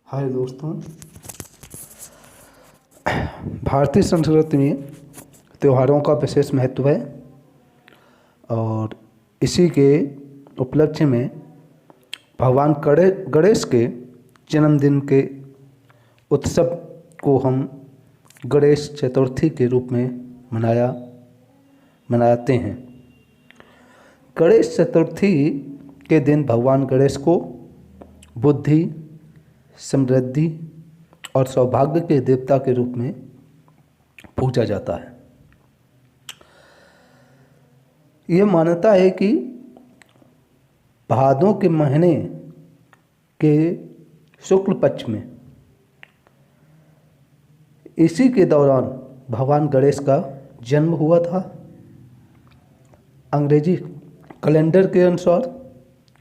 हाय दोस्तों। भारतीय संस्कृति में त्योहारों का विशेष महत्व है और इसी के उपलक्ष्य में भगवान गणेश के जन्मदिन के उत्सव को हम गणेश चतुर्थी के रूप में मनाते हैं। गणेश चतुर्थी के दिन भगवान गणेश को बुद्धि, समृद्धि और सौभाग्य के देवता के रूप में पूजा जाता है। यह मान्यता है कि भादों के महीने के शुक्ल पक्ष में इसी के दौरान भगवान गणेश का जन्म हुआ था। अंग्रेजी कैलेंडर के अनुसार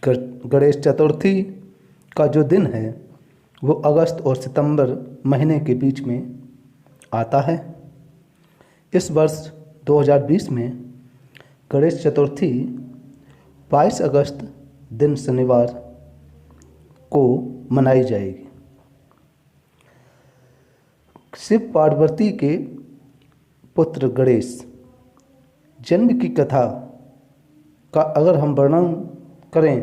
गणेश चतुर्थी का जो दिन है वो अगस्त और सितंबर महीने के बीच में आता है। इस वर्ष 2020 में गणेश चतुर्थी 22 अगस्त दिन शनिवार को मनाई जाएगी। शिव पार्वती के पुत्र गणेश जन्म की कथा का अगर हम वर्णन करें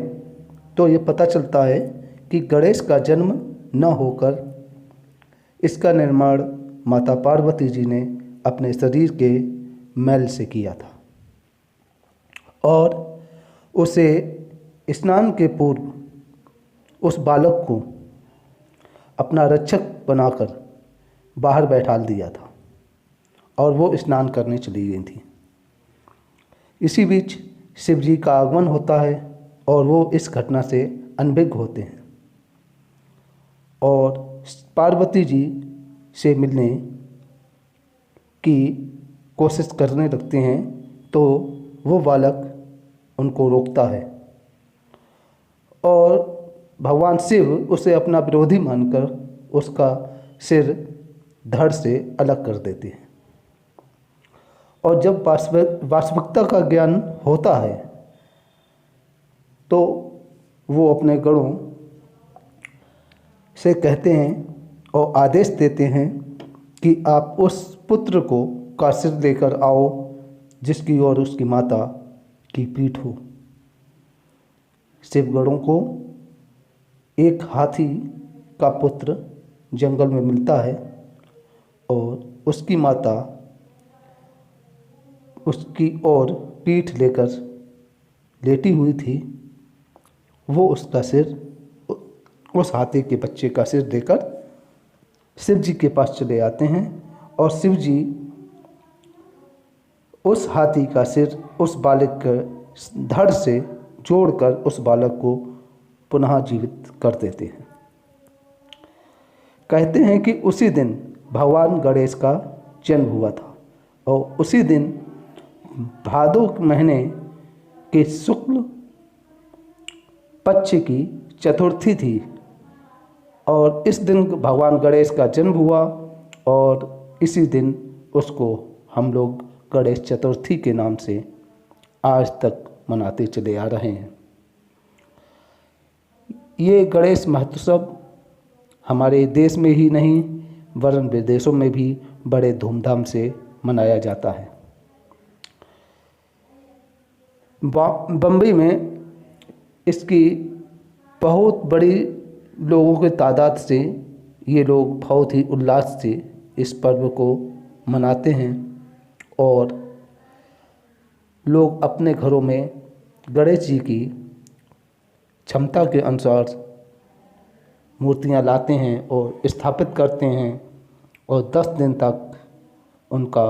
तो ये पता चलता है कि गणेश का जन्म न होकर इसका निर्माण माता पार्वती जी ने अपने शरीर के मैल से किया था और उसे स्नान के पूर्व उस बालक को अपना रक्षक बनाकर बाहर बैठा दिया था और वो स्नान करने चली गई थी। इसी बीच शिव जी का आगमन होता है और वो इस घटना से अनभिज्ञ होते हैं और पार्वती जी से मिलने की कोशिश करने लगते हैं तो वो बालक उनको रोकता है और भगवान शिव उसे अपना विरोधी मानकर उसका सिर धड़ से अलग कर देते हैं। और जब वास्तविकता का ज्ञान होता है तो वो अपने गणों से कहते हैं और आदेश देते हैं कि आप उस पुत्र को का सिर लेकर आओ जिसकी और उसकी माता की पीठ हो। शिवगणों को एक हाथी का पुत्र जंगल में मिलता है और उसकी माता उसकी ओर पीठ लेकर लेटी हुई थी। वो उसका सिर उस हाथी के बच्चे का सिर देकर शिव जी के पास चले आते हैं और शिव जी उस हाथी का सिर उस बालक के धड़ से जोड़कर उस बालक को पुनः जीवित कर देते हैं। कहते हैं कि उसी दिन भगवान गणेश का जन्म हुआ था और उसी दिन भादो महीने के शुक्ल पक्ष की चतुर्थी थी और इस दिन भगवान गणेश का जन्म हुआ और इसी दिन उसको हम लोग गणेश चतुर्थी के नाम से आज तक मनाते चले आ रहे हैं। ये गणेश महोत्सव हमारे देश में ही नहीं वरन विदेशों में भी बड़े धूमधाम से मनाया जाता है। बम्बई में इसकी बहुत बड़ी लोगों के तादाद से ये लोग बहुत ही उल्लास से इस पर्व को मनाते हैं और लोग अपने घरों में गणेश जी की क्षमता के अनुसार मूर्तियां लाते हैं और स्थापित करते हैं और 10 दिन तक उनका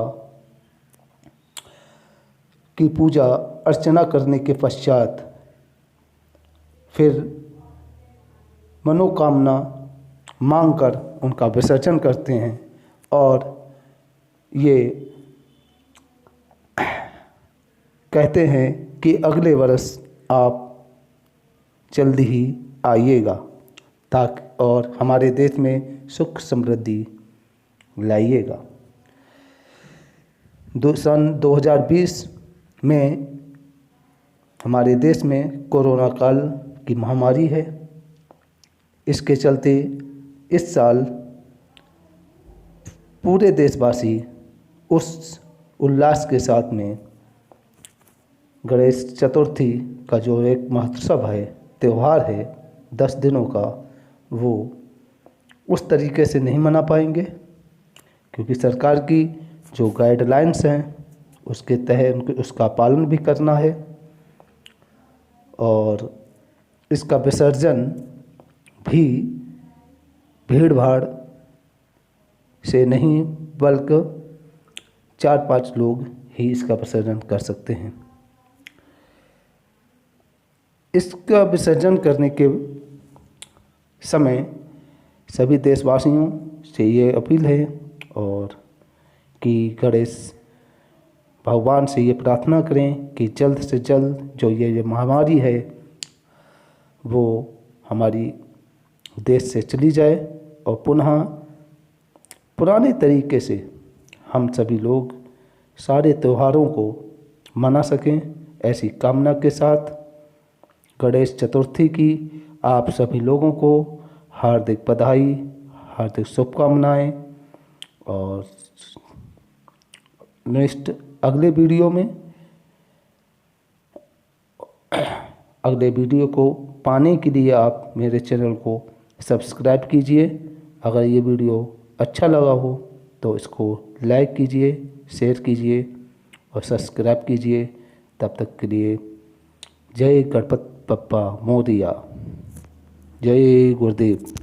की पूजा अर्चना करने के पश्चात फिर मनोकामना मांगकर उनका विसर्जन करते हैं और ये कहते हैं कि अगले वर्ष आप जल्दी ही आइएगा ताकि और हमारे देश में सुख समृद्धि लाइएगा। सन 2020 में हमारे देश में कोरोना काल की महामारी है। इसके चलते इस साल पूरे देशवासी उस उल्लास के साथ में गणेश चतुर्थी का जो एक महोत्सव है, त्यौहार है 10 दिनों का, वो उस तरीके से नहीं मना पाएंगे, क्योंकि सरकार की जो गाइडलाइंस हैं उसके तहत उनको उसका पालन भी करना है। और इसका विसर्जन भी भीड़ भाड़ से नहीं, बल्कि 4-5 लोग ही इसका विसर्जन कर सकते हैं। इसका विसर्जन करने के समय सभी देशवासियों से ये अपील है और कि गणेश भगवान से ये प्रार्थना करें कि जल्द से जल्द जो ये महामारी है वो हमारी देश से चली जाए और पुनः पुराने तरीके से हम सभी लोग सारे त्योहारों को मना सकें। ऐसी कामना के साथ गणेश चतुर्थी की आप सभी लोगों को हार्दिक बधाई, हार्दिक शुभकामनाएं। और नेक्स्ट अगले वीडियो को पाने के लिए आप मेरे चैनल को सब्सक्राइब कीजिए। अगर ये वीडियो अच्छा लगा हो तो इसको लाइक कीजिए, शेयर कीजिए और सब्सक्राइब कीजिए। तब तक के लिए जय गणपति बप्पा मोरिया, जय गुरुदेव।